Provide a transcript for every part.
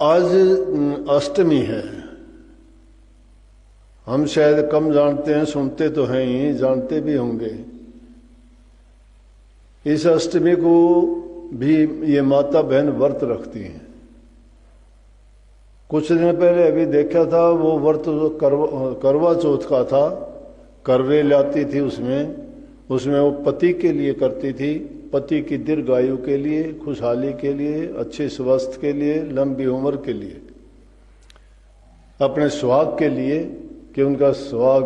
आज अष्टमी है। हम शायद कम जानते हैं, सुनते तो हैं ही, जानते भी होंगे। इस अष्टमी को भी ये माता बहन व्रत रखती हैं। कुछ दिन पहले अभी देखा था, वो व्रत करवा चौथ का था। करवे लाती थी, उसमें वो पति के लिए करती थी, पति की दीर्घायु के लिए, खुशहाली के लिए, अच्छे स्वास्थ्य के लिए, लंबी उम्र के लिए, अपने सुहाग के लिए कि उनका सुहाग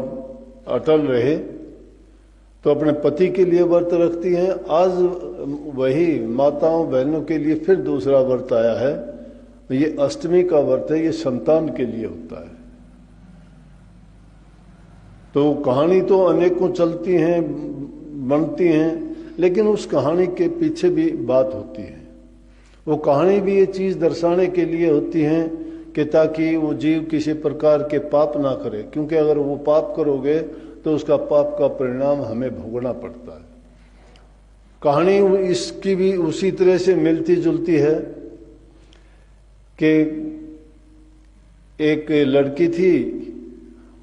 अटल रहे, तो अपने पति के लिए व्रत रखती हैं। आज वही माताओं बहनों के लिए फिर दूसरा व्रत आया है। ये अष्टमी का व्रत है, ये संतान के लिए होता है। तो कहानी तो अनेकों चलती हैं, बनती हैं, लेकिन उस कहानी के पीछे भी बात होती है। वो कहानी भी ये चीज़ दर्शाने के लिए होती है कि ताकि वो जीव किसी प्रकार के पाप ना करे, क्योंकि अगर वो पाप करोगे तो उसका पाप का परिणाम हमें भोगना पड़ता है। कहानी इसकी भी उसी तरह से मिलती जुलती है कि एक लड़की थी,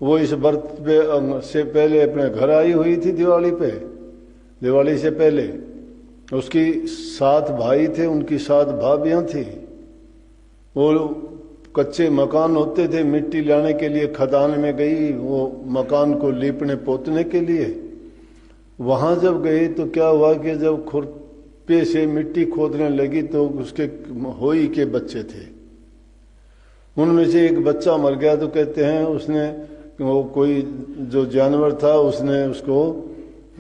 वो इस व्रत से पहले अपने घर आई हुई थी दिवाली से पहले। उसकी 7 भाई थे, उनकी 7 भाभियां थी। वो कच्चे मकान होते थे, मिट्टी लाने के लिए खदान में गई, वो मकान को लीपने पोतने के लिए। वहां जब गई तो क्या हुआ कि जब खुरपे से मिट्टी खोदने लगी तो उसके होई के बच्चे थे। उनमें से एक बच्चा मर गया। तो कहते हैं उसने, वो कोई जो जानवर था, उसने उसको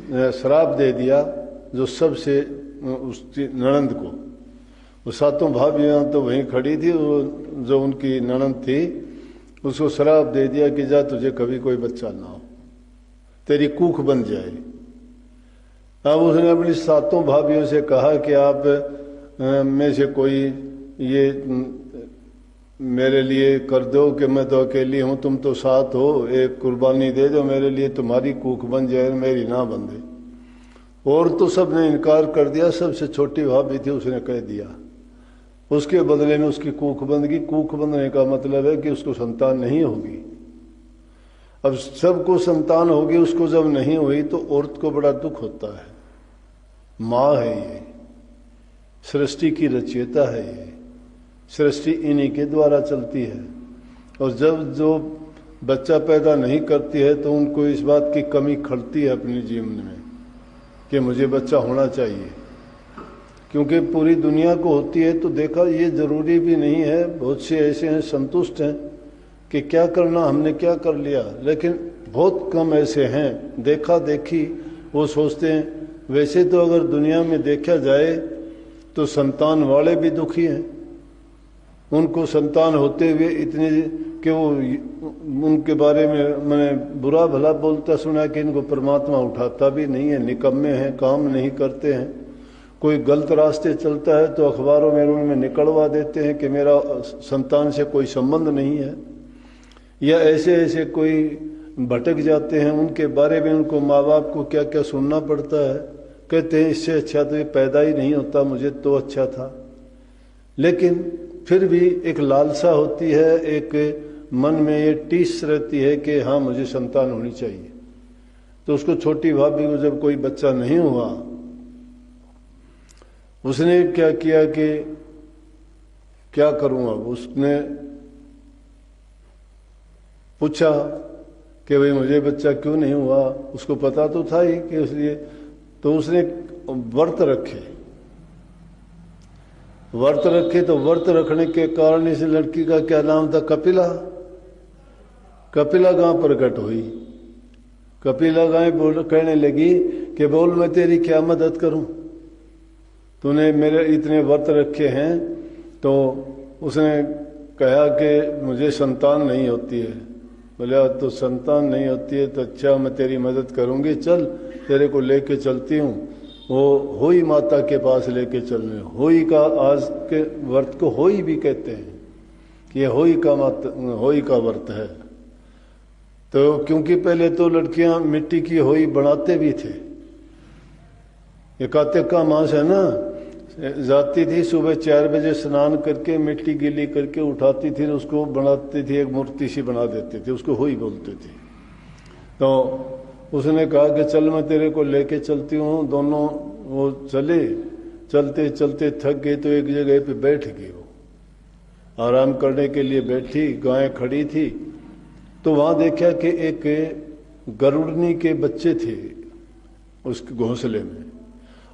श्राप दे दिया, जो सबसे उसकी ननंद को। वो 7 भाभियां तो वहीं खड़ी थी, जो उनकी ननंद थी, उसको श्राप दे दिया कि जा, तुझे कभी कोई बच्चा ना हो, तेरी कूख बन जाए। अब उसने अपनी 7 भाभियों से कहा कि आप में से कोई ये मेरे लिए कर दो कि मैं तो अकेली हूं, तुम तो 7 हो, एक कुर्बानी दे दो मेरे लिए, तुम्हारी कूख बन जाए, मेरी ना बंधे। और तो सब ने इनकार कर दिया। सबसे छोटी भाभी थी, उसने कह दिया। उसके बदले में उसकी कूख बंध गई। कूख बंधने का मतलब है कि उसको संतान नहीं होगी। अब सबको संतान होगी, उसको जब नहीं हुई तो औरत को बड़ा दुख होता है। माँ है ये, सृष्टि की रचयिता है ये, सृष्टि इन्हीं के द्वारा चलती है। और जब जो बच्चा पैदा नहीं करती है तो उनको इस बात की कमी खलती है अपने जीवन में कि मुझे बच्चा होना चाहिए, क्योंकि पूरी दुनिया को होती है। तो देखा, ये जरूरी भी नहीं है। बहुत से ऐसे हैं संतुष्ट हैं कि क्या करना, हमने क्या कर लिया, लेकिन बहुत कम ऐसे हैं देखा देखी वो सोचते हैं। वैसे तो अगर दुनिया में देखा जाए तो संतान वाले भी दुखी हैं। उनको संतान होते हुए इतने कि वो उनके बारे में मैंने बुरा भला बोलता सुना कि इनको परमात्मा उठाता भी नहीं है, निकम्मे हैं, काम नहीं करते हैं। कोई गलत रास्ते चलता है तो अखबारों में उनमें निकलवा देते हैं कि मेरा संतान से कोई संबंध नहीं है। या ऐसे ऐसे कोई भटक जाते हैं, उनके बारे में उनको माँ बाप को क्या क्या सुनना पड़ता है। कहते हैं इससे अच्छा तो ये पैदा ही नहीं होता, मुझे तो अच्छा था। लेकिन फिर भी एक लालसा होती है, एक मन में ये टीस रहती है कि हाँ मुझे संतान होनी चाहिए। तो उसको छोटी भाभी को जब कोई बच्चा नहीं हुआ, उसने क्या किया कि क्या करूं। अब उसने पूछा कि भाई मुझे बच्चा क्यों नहीं हुआ। उसको पता तो था ही कि इसलिए। तो उसने व्रत रखे तो व्रत रखने के कारण इस लड़की का क्या नाम था, कपिला गांव प्रकट हुई। कपिला गांव कहने लगी कि बोल मैं तेरी क्या मदद करूं, तूने मेरे इतने व्रत रखे हैं। तो उसने कहा कि मुझे संतान नहीं होती है। बोले तो संतान नहीं होती है तो अच्छा, मैं तेरी मदद करूंगी, चल तेरे को लेके चलती हूँ। वो होई माता के पास लेके चलने। होई का आज के व्रत को होई भी कहते हैं कि ये होई का व्रत है। तो क्योंकि पहले तो लड़कियां मिट्टी की होई बनाते भी थे। ये कार्तिक का मास है ना, जाती थी, सुबह 4 बजे स्नान करके मिट्टी गीली करके उठाती थी, उसको बनाती थी, एक मूर्ति सी बना देती थी, उसको हुई बोलते थे। तो उसने कहा कि चल मैं तेरे को लेके चलती हूँ। दोनों वो चले, चलते चलते थक गए तो एक जगह पे बैठ गई, वो आराम करने के लिए बैठी, गाय खड़ी थी। तो वहां देखा कि एक गरुड़नी के बच्चे थे उसके घोंसले में,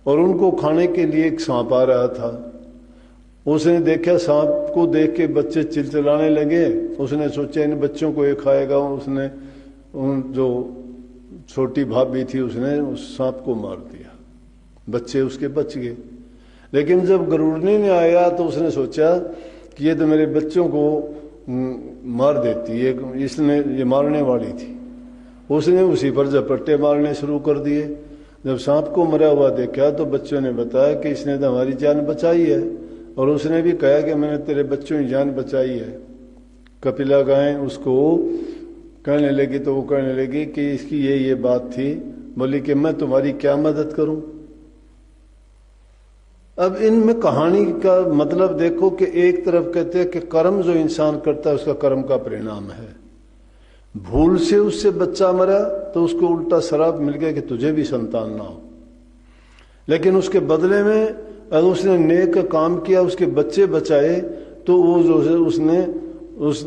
और उनको खाने के लिए एक सांप आ रहा था। उसने देखा, सांप को देख के बच्चे चिल्चिलाने लगे। उसने सोचा इन बच्चों को ये खाएगा। उसने उन जो छोटी भाभी थी उसने उस सांप को मार दिया, बच्चे उसके बच गए। लेकिन जब गरुड़नी ने आया तो उसने सोचा कि ये तो मेरे बच्चों को मार देती है, इसने ये मारने वाली थी। उसने उसी पर झपट्टे मारने शुरू कर दिए। जब सांप को मरा हुआ देखा तो बच्चों ने बताया कि इसने तो हमारी जान बचाई है, और उसने भी कहा कि मैंने तेरे बच्चों की जान बचाई है। कपिला गाय उसको कहने लगी, तो वो कहने लगी कि इसकी ये बात थी। बोली कि मैं तुम्हारी क्या मदद करूं। अब इनमें कहानी का मतलब देखो कि एक तरफ कहते हैं कि कर्म जो इंसान करता है उसका कर्म का परिणाम है। भूल से उससे बच्चा मरा तो उसको उल्टा श्राप मिल गया कि तुझे भी संतान ना हो। लेकिन उसके बदले में अगर उसने नेक काम किया, उसके बच्चे बचाए, तो वो जो उसने उस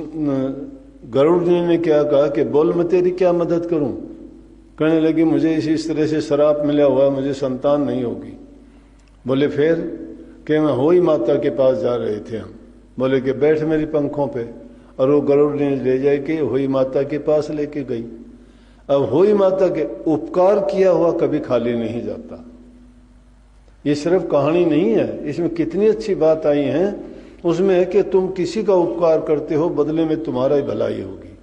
गरुड़ जी ने क्या कहा कि बोल मैं तेरी क्या मदद करूं। कहने लगी मुझे इस तरह से श्राप मिला हुआ, मुझे संतान नहीं होगी। बोले फिर कि मैं होई माता के पास जा रहे थे हम। बोले कि बैठ मेरी पंखों पे, और वो गरुड़ ने ले जाए कि होई माता के पास लेके गई। अब होई माता के उपकार किया हुआ कभी खाली नहीं जाता। ये सिर्फ कहानी नहीं है, इसमें कितनी अच्छी बात आई है। उसमें है कि तुम किसी का उपकार करते हो, बदले में तुम्हारा ही भलाई होगी।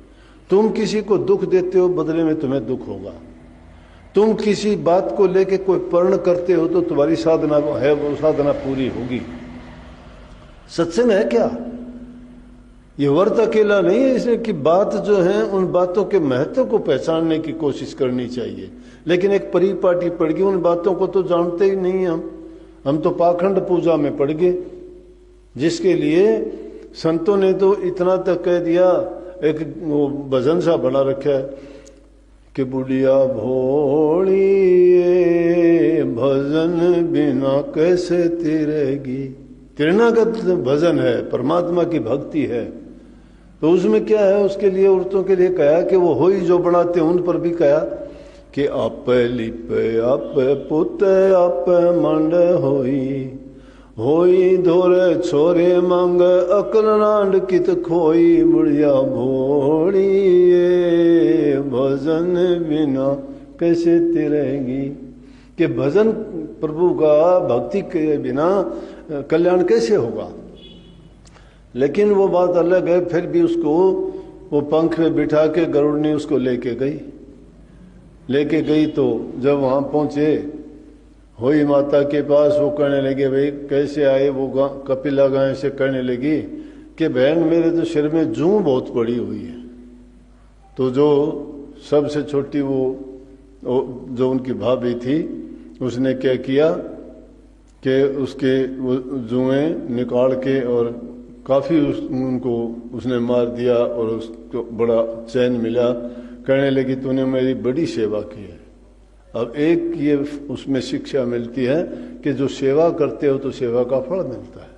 तुम किसी को दुख देते हो, बदले में तुम्हें दुख होगा। तुम किसी बात को लेके कोई पर्ण करते हो तो तुम्हारी साधना है, वो साधना पूरी होगी। सत्संग है क्या? ये वर्त अकेला नहीं है, इसमें कि बात जो है उन बातों के महत्व को पहचानने की कोशिश करनी चाहिए। लेकिन एक परिपाटी पड़ गई, उन बातों को तो जानते ही नहीं हम तो पाखंड पूजा में पड़ गए, जिसके लिए संतों ने तो इतना तक कह दिया। एक वो भजन सा बना रखा है कि बुढ़िया भोली भजन बिना कैसे तिरेगी। तिरनागत भजन है, परमात्मा की भक्ति है। तो उसमें क्या है, उसके लिए औरतों के लिए कहा कि वो होई जो बनाते उन पर भी कहा कि आप लिप आप पुत आप मंड होई धोरे छोरे मांग अकल नांड कित खोई। बुढ़िया भोली भजन बिना कैसे तिरेगी। कि भजन प्रभु का भक्ति के बिना कल्याण कैसे होगा। लेकिन वो बात अलग है। फिर भी उसको वो पंख में बिठा के गरुड़ ने उसको लेके गई। तो जब वहां पहुंचे होई माता के पास, वो कहने लगे भाई कैसे आए। वो कपिला गाय से कहने लगी कि बहन मेरे तो सिर में जूं बहुत पड़ी हुई है। तो जो सबसे छोटी वो जो उनकी भाभी थी उसने क्या किया कि उसके वो जुएं निकाल के और काफ़ी उनको उसने मार दिया और उसको बड़ा चैन मिला। कहने लगी तूने मेरी बड़ी सेवा की है। अब एक ये उसमें शिक्षा मिलती है कि जो सेवा करते हो तो सेवा का फल मिलता है,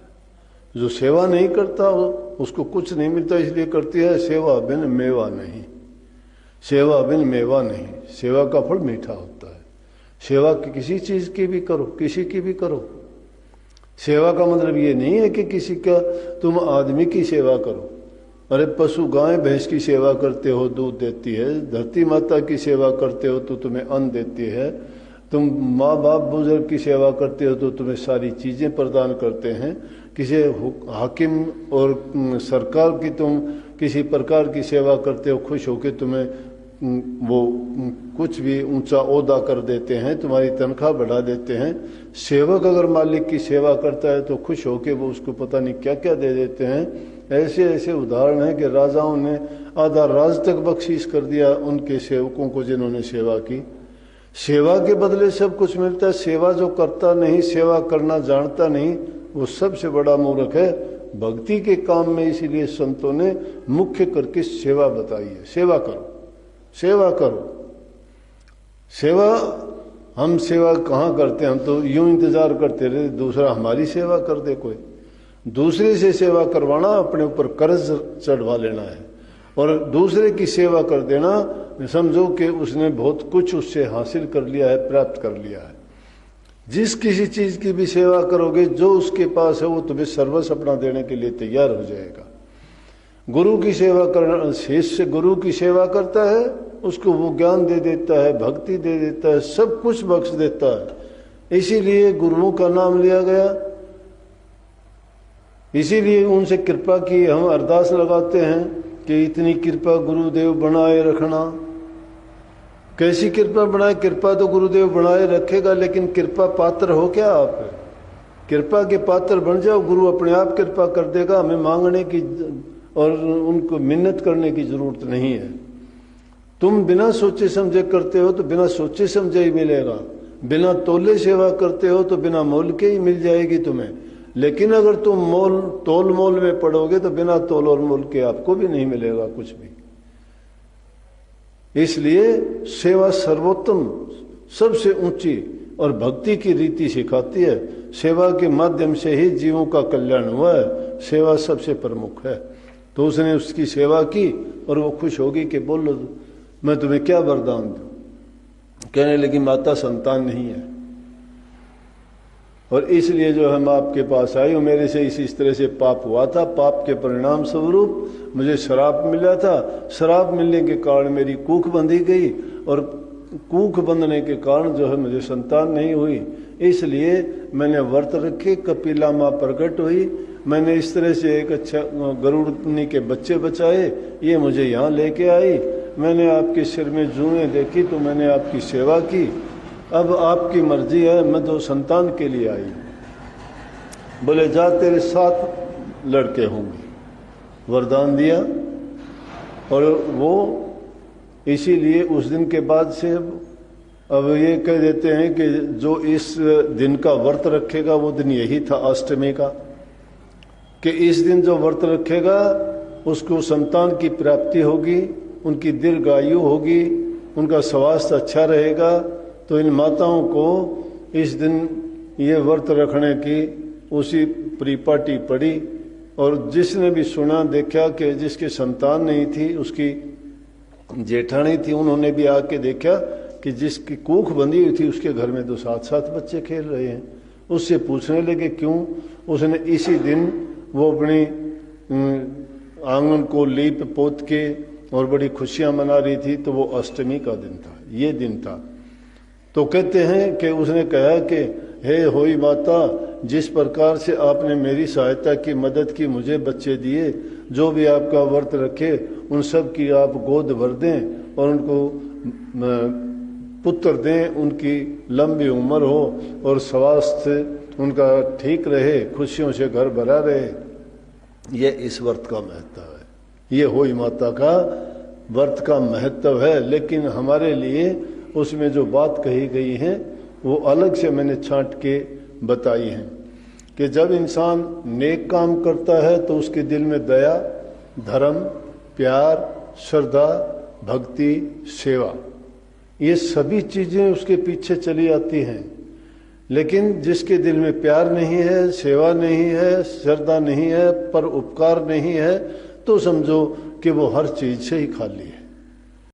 जो सेवा नहीं करता उसको कुछ नहीं मिलता। इसलिए करती है सेवा बिन मेवा नहीं, सेवा बिन मेवा नहीं। सेवा का फल मीठा होता है। सेवा किसी चीज की भी करो, किसी की भी करो। सेवा का मतलब ये नहीं है कि किसी का तुम आदमी की सेवा करो। अरे पशु गाय भैंस की सेवा करते हो, दूध देती है। धरती माता की सेवा करते हो तो तुम्हें अन्न देती है। तुम माँ बाप बुजुर्ग की सेवा करते हो तो तुम्हें सारी चीजें प्रदान करते हैं। किसी हाकिम और सरकार की तुम किसी प्रकार की सेवा करते हो, खुश होकर तुम्हें वो कुछ भी ऊंचा ओहदा कर देते हैं, तुम्हारी तनख्वाह बढ़ा देते हैं। सेवक अगर मालिक की सेवा करता है तो खुश होकर वो उसको पता नहीं क्या क्या दे देते हैं। ऐसे ऐसे उदाहरण हैं कि राजाओं ने आधा राज तक बख्शीश कर दिया उनके सेवकों को जिन्होंने सेवा की। सेवा के बदले सब कुछ मिलता है। सेवा जो करता नहीं, सेवा करना जानता नहीं, वो सबसे बड़ा मूर्ख है भक्ति के काम में। इसीलिए संतों ने मुख्य करके सेवा बताई है। सेवा करो, सेवा करो। सेवा, हम सेवा कहाँ करते हैं? हम तो यूं इंतजार करते रहे दूसरा हमारी सेवा कर दे। कोई दूसरे से सेवा करवाना अपने ऊपर कर्ज चढ़वा लेना है, और दूसरे की सेवा कर देना समझो कि उसने बहुत कुछ उससे हासिल कर लिया है, प्राप्त कर लिया है। जिस किसी चीज की भी सेवा करोगे, जो उसके पास है वो तुम्हें सर्वस्व अपना देने के लिए तैयार हो जाएगा। गुरु की सेवा करना, शिष्य गुरु की सेवा करता है, उसको वो ज्ञान दे देता है, भक्ति दे देता है, सब कुछ बख्श देता है। इसीलिए गुरुओं का नाम लिया गया, इसीलिए उनसे कृपा की हम अरदास लगाते हैं कि इतनी कृपा गुरुदेव बनाए रखना। कैसी कृपा बनाए? कृपा तो गुरुदेव बनाए रखेगा, लेकिन कृपा पात्र हो क्या आप? कृपा के पात्र बन जाओ, गुरु अपने आप कृपा कर देगा। हमें मांगने की और उनको मिन्नत करने की जरूरत नहीं है। तुम बिना सोचे समझे करते हो तो बिना सोचे समझे ही मिलेगा। बिना तोले सेवा करते हो तो बिना मोल के ही मिल जाएगी तुम्हें। लेकिन अगर तुम तोल मोल में पड़ोगे तो बिना तोल और मोल के आपको भी नहीं मिलेगा कुछ भी। इसलिए सेवा सर्वोत्तम, सबसे ऊंची और भक्ति की रीति सिखाती है। सेवा के माध्यम से ही जीवों का कल्याण हुआ है। सेवा सबसे प्रमुख है। तो उसने उसकी सेवा की और वो खुश होगी कि बोलो मैं तुम्हें क्या वरदान दूं। कहने लगी माता संतान नहीं है, और इसलिए जो हम आपके पास आई, मेरे से इस तरह से पाप हुआ था। पाप के परिणाम स्वरूप मुझे श्राप मिला था। श्राप मिलने के कारण मेरी कूख बंधी गई, और कूख बंधने के कारण जो है मुझे संतान नहीं हुई। इसलिए मैंने व्रत रखे, कपिला माँ प्रकट हुई। मैंने इस तरह से एक अच्छा गरुड़नी के बच्चे बचाए, ये मुझे यहाँ लेके आई। मैंने आपके सिर में जूएं देखी तो मैंने आपकी सेवा की। अब आपकी मर्जी है, मैं तो संतान के लिए आई। बोले जा तेरे 7 लड़के होंगे। वरदान दिया, और वो इसीलिए उस दिन के बाद से अब ये कह देते हैं कि जो इस दिन का व्रत रखेगा वो दिन यही था अष्टमी का, कि इस दिन जो व्रत रखेगा उसको संतान की प्राप्ति होगी, उनकी दीर्घायु होगी, उनका स्वास्थ्य अच्छा रहेगा। तो इन माताओं को इस दिन ये व्रत रखने की उसी परिपाटी पड़ी। और जिसने भी सुना देखा कि जिसकी संतान नहीं थी उसकी जेठानी थी, उन्होंने भी आके देखा कि जिसकी कूख बंधी हुई थी उसके घर में तो 7-7 बच्चे खेल रहे हैं। उससे पूछने लगे क्यों। उसने इसी दिन वो अपनी आंगन को लीप पोत के और बड़ी खुशियां मना रही थी, तो वो अष्टमी का दिन था, ये दिन था। तो कहते हैं कि उसने कहा कि हे होई माता, जिस प्रकार से आपने मेरी सहायता की, मदद की, मुझे बच्चे दिए, जो भी आपका व्रत रखे उन सब की आप गोद भर दें और उनको पुत्र दें, उनकी लंबी उम्र हो और स्वास्थ्य उनका ठीक रहे, खुशियों से घर भरा रहे। ये इस व्रत का महत्व है, ये होई माता का व्रत का महत्व है। लेकिन हमारे लिए उसमें जो बात कही गई है वो अलग से मैंने छांट के बताई है कि जब इंसान नेक काम करता है तो उसके दिल में दया, धर्म, प्यार, श्रद्धा, भक्ति, सेवा, ये सभी चीजें उसके पीछे चली आती हैं। लेकिन जिसके दिल में प्यार नहीं है, सेवा नहीं है, श्रद्धा नहीं है, पर उपकार नहीं है, तो समझो कि वो हर चीज से ही खाली है।